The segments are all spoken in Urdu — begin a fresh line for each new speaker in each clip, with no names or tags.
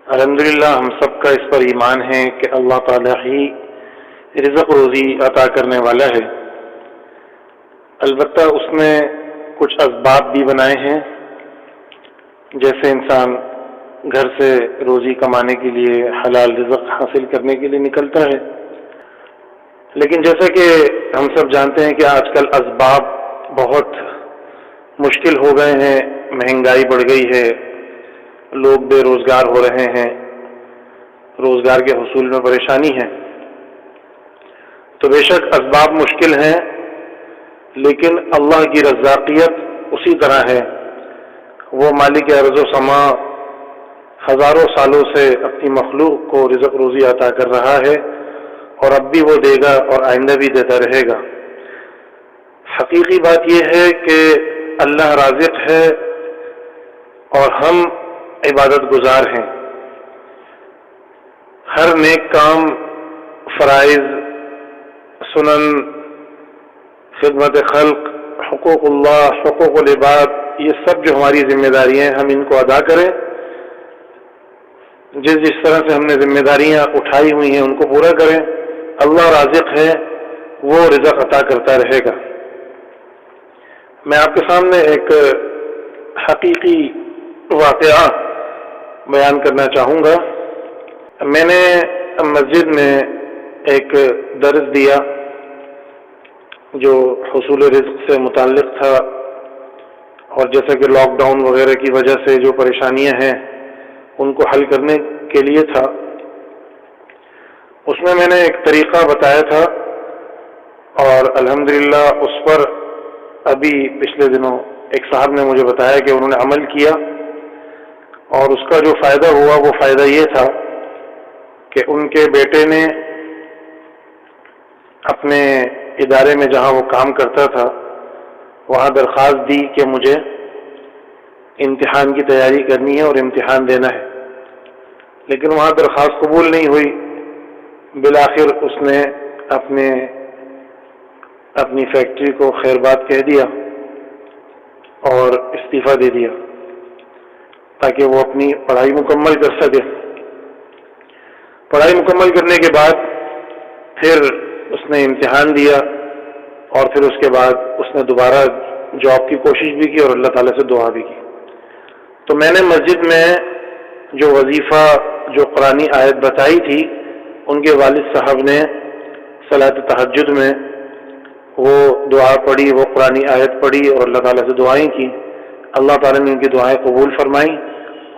الحمدللہ ہم سب کا اس پر ایمان ہے کہ اللہ تعالیٰ ہی رزق روزی عطا کرنے والا ہے۔ البتہ اس نے کچھ اسباب بھی بنائے ہیں، جیسے انسان گھر سے روزی کمانے کے لیے، حلال رزق حاصل کرنے کے لیے نکلتا ہے، لیکن جیسا کہ ہم سب جانتے ہیں کہ آج کل اسباب بہت مشکل ہو گئے ہیں، مہنگائی بڑھ گئی ہے، لوگ بے روزگار ہو رہے ہیں، روزگار کے حصول میں پریشانی ہے۔ تو بے شک اسباب مشکل ہیں، لیکن اللہ کی رزاقیت اسی طرح ہے۔ وہ مالک ارض و سما ہزاروں سالوں سے اپنی مخلوق کو رزق روزی عطا کر رہا ہے، اور اب بھی وہ دے گا اور آئندہ بھی دیتا رہے گا۔ حقیقی بات یہ ہے کہ اللہ رازق ہے اور ہم عبادت گزار ہیں۔ ہر نیک کام، فرائض، سنن، خدمت خلق، حقوق اللہ، حقوق العباد، یہ سب جو ہماری ذمہ داریاں ہیں ہم ان کو ادا کریں۔ جس طرح سے ہم نے ذمہ داریاں اٹھائی ہوئی ہیں ان کو پورا کریں۔ اللہ رازق ہے، وہ رزق عطا کرتا رہے گا۔ میں آپ کے سامنے ایک حقیقی واقعہ بیان کرنا چاہوں گا۔ میں نے مسجد میں ایک درس دیا جو حصول رزق سے متعلق تھا، اور جیسا کہ لاک ڈاؤن وغیرہ کی وجہ سے جو پریشانیاں ہیں ان کو حل کرنے کے لیے تھا۔ اس میں نے ایک طریقہ بتایا تھا، اور الحمدللہ اس پر ابھی پچھلے دنوں ایک صاحب نے مجھے بتایا کہ انہوں نے عمل کیا، اور اس کا جو فائدہ ہوا وہ فائدہ یہ تھا کہ ان کے بیٹے نے اپنے ادارے میں جہاں وہ کام کرتا تھا وہاں درخواست دی کہ مجھے امتحان کی تیاری کرنی ہے اور امتحان دینا ہے، لیکن وہاں درخواست قبول نہیں ہوئی۔ بالآخر اس نے اپنی فیکٹری کو خیر بات کہہ دیا اور استعفیٰ دے دیا تاکہ وہ اپنی پڑھائی مکمل کر سکے۔ پڑھائی مکمل کرنے کے بعد پھر اس نے امتحان دیا، اور پھر اس کے بعد اس نے دوبارہ جاب کی کوشش بھی کی اور اللہ تعالیٰ سے دعا بھی کی۔ تو میں نے مسجد میں جو وظیفہ، جو قرآنی آیت بتائی تھی، ان کے والد صاحب نے صلاۃ تہجد میں وہ دعا پڑھی، وہ قرآنی آیت پڑھی اور اللہ تعالیٰ سے دعائیں کی۔ اللہ تعالیٰ نے ان کی دعائیں قبول فرمائیں،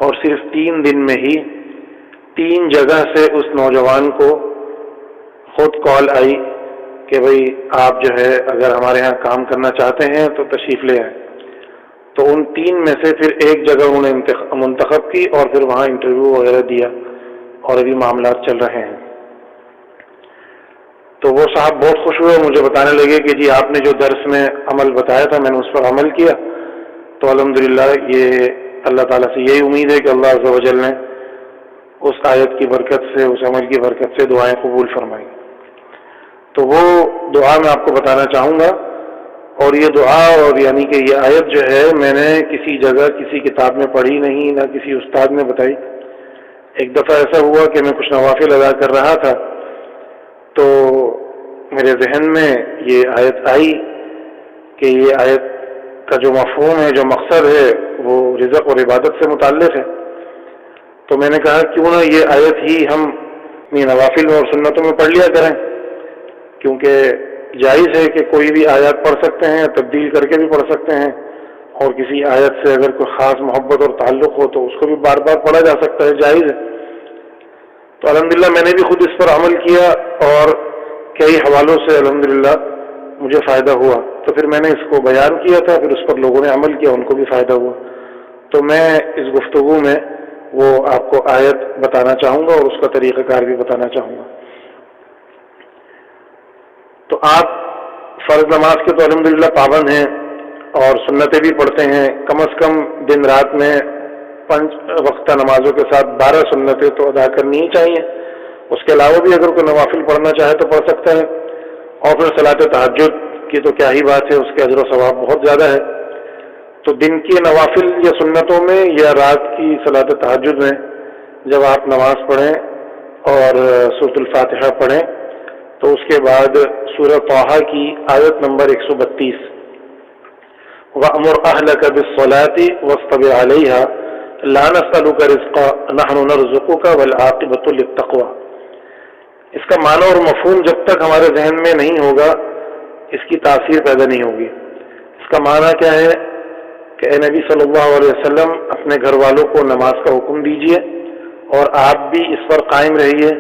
اور صرف 3 دن میں ہی 3 جگہ سے اس نوجوان کو خود کال آئی کہ بھئی آپ جو ہے اگر ہمارے ہاں کام کرنا چاہتے ہیں تو تشریف لے آئیں۔ تو ان 3 میں سے پھر ایک جگہ انہوں نے منتخب کی، اور پھر وہاں انٹرویو وغیرہ دیا، اور ابھی معاملات چل رہے ہیں۔ تو وہ صاحب بہت خوش ہوئے، مجھے بتانے لگے کہ جی آپ نے جو درس میں عمل بتایا تھا میں نے اس پر عمل کیا۔ تو الحمدللہ یہ اللہ تعالیٰ سے یہی امید ہے کہ اللہ عز و جل نے اس آیت کی برکت سے، اس عمل کی برکت سے دعائیں قبول فرمائیں۔ تو وہ دعا میں آپ کو بتانا چاہوں گا، اور یہ دعا اور یعنی کہ یہ آیت جو ہے میں نے کسی جگہ کسی کتاب میں پڑھی نہیں، نہ کسی استاد نے بتائی۔ ایک دفعہ ایسا ہوا کہ میں کچھ نوافل ادا کر رہا تھا، تو میرے ذہن میں یہ آیت آئی کہ یہ آیت کا جو مفہوم ہے، جو مقصد ہے، وہ رزق اور عبادت سے متعلق ہے۔ تو میں نے کہا کیوں نہ یہ آیت ہی ہم اپنی نوافل میں اور سنتوں میں پڑھ لیا کریں، کیونکہ جائز ہے کہ کوئی بھی آیات پڑھ سکتے ہیں، تبدیل کر کے بھی پڑھ سکتے ہیں، اور کسی آیت سے اگر کوئی خاص محبت اور تعلق ہو تو اس کو بھی بار بار پڑھا جا سکتا ہے، جائز ہے۔ تو الحمدللہ میں نے بھی خود اس پر عمل کیا، اور کئی حوالوں سے الحمدللہ مجھے فائدہ ہوا۔ تو پھر میں نے اس کو بیان کیا تھا، پھر اس پر لوگوں نے عمل کیا، ان کو بھی فائدہ ہوا۔ تو میں اس گفتگو میں وہ آپ کو آیت بتانا چاہوں گا اور اس کا طریقہ کار بھی بتانا چاہوں گا۔ تو آپ فرض نماز کے تو الحمدللہ پابند ہیں، اور سنتیں بھی پڑھتے ہیں، کم از کم دن رات میں 5 وقتہ نمازوں کے ساتھ 12 سنتیں تو ادا کرنی ہی چاہیے۔ اس کے علاوہ بھی اگر کوئی نوافل پڑھنا چاہے تو پڑھ سکتا ہے، اور پھر صلاۃ تہجد کی تو کیا ہی بات ہے، اس کے اجر و ثواب بہت زیادہ ہے۔ تو دن کی نوافل یا سنتوں میں یا رات کی صلاۃ تہجد میں جب آپ نماز پڑھیں اور سورۃ الفاتحہ پڑھیں تو اس کے بعد سورہ طٰہٰ کی آیت نمبر 132 وَأْمُرْ أَهْلَكَ بِالصَّلَاةِ وَاصْطَبِرْ عَلَيْهَا لَا نَسْأَلُكَ رِزْقًا نَحْنُ نَرْزُقُكَ وَالْعَاقِبَةُ لِلتَّقْوَىٰ۔ اس کا معنی اور مفہوم جب تک ہمارے ذہن میں نہیں ہوگا اس کی تاثیر پیدا نہیں ہوگی۔ اس کا معنی کیا ہے کہ اے نبی صلی اللہ علیہ وسلم اپنے گھر والوں کو نماز کا حکم دیجیے اور آپ بھی اس پر قائم رہیے۔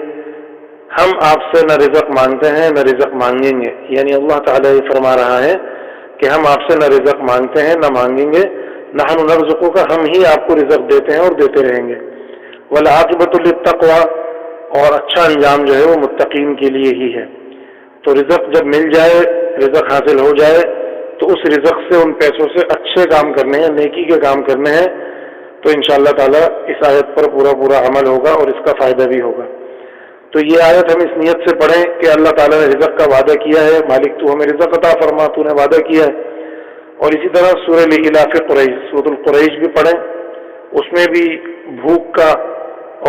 ہم آپ سے نہ رزق مانگتے ہیں نہ رزق مانگیں گے، یعنی اللہ تعالیٰ یہ فرما رہا ہے کہ ہم آپ سے نہ رزق مانگتے ہیں نہ مانگیں گے، نحن نرزقک، ہم ہی آپ کو رزق دیتے ہیں اور دیتے رہیں گے۔ والعاقبۃ للتقویٰ، اور اچھا انجام جو ہے وہ متقین کے لیے ہی ہے۔ تو رزق جب مل جائے، رزق حاصل ہو جائے تو اس رزق سے ان پیسوں سے اچھے کام کرنے ہیں، نیکی کے کام کرنے ہیں، تو انشاءاللہ تعالیٰ اس آیت پر پورا عمل ہوگا اور اس کا فائدہ بھی ہوگا۔ تو یہ آیت ہم اس نیت سے پڑھیں کہ اللہ تعالیٰ نے رزق کا وعدہ کیا ہے، مالک تو ہمیں رزق عطا فرما، تو نے وعدہ کیا ہے۔ اور اسی طرح سورہ لإلاف قریش، سورۃ القریش بھی پڑھیں، اس میں بھی بھوک کا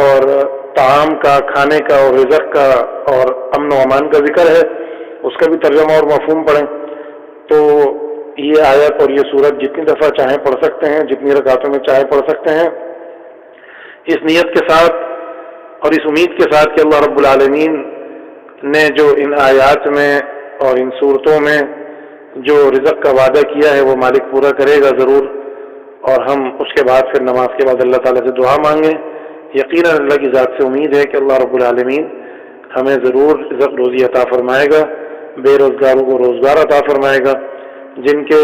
اور طعام کا، کھانے کا اور رزق کا اور امن و امان کا ذکر ہے، اس کا بھی ترجمہ اور مفہوم پڑھیں۔ تو یہ آیت اور یہ سورت جتنی دفعہ چاہیں پڑھ سکتے ہیں، جتنی رکعتوں میں چاہیں پڑھ سکتے ہیں، اس نیت کے ساتھ اور اس امید کے ساتھ کہ اللہ رب العالمین نے جو ان آیات میں اور ان صورتوں میں جو رزق کا وعدہ کیا ہے وہ مالک پورا کرے گا ضرور، اور ہم اس کے بعد پھر نماز کے بعد اللہ تعالیٰ سے دعا مانگیں۔ یقیناً اللہ کی ذات سے امید ہے کہ اللہ رب العالمین ہمیں ضرور رزق روزی عطا فرمائے گا، بے روزگاروں کو روزگار عطا فرمائے گا، جن کے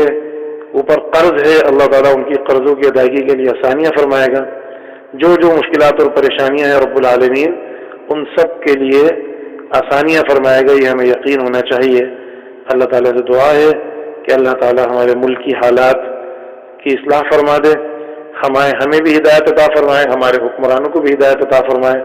اوپر قرض ہے اللہ تعالیٰ ان کی قرضوں کی ادائیگی کے لیے آسانیاں فرمائے گا، جو مشکلات اور پریشانیاں ہیں رب العالمین ان سب کے لیے آسانیاں فرمائے گا، یہ ہمیں یقین ہونا چاہیے۔ اللہ تعالیٰ سے دعا ہے کہ اللہ تعالیٰ ہمارے ملک کی حالات کی اصلاح فرما دے، ہمیں بھی ہدایت عطا فرمائے، ہمارے حکمرانوں کو بھی ہدایت عطا فرمائے۔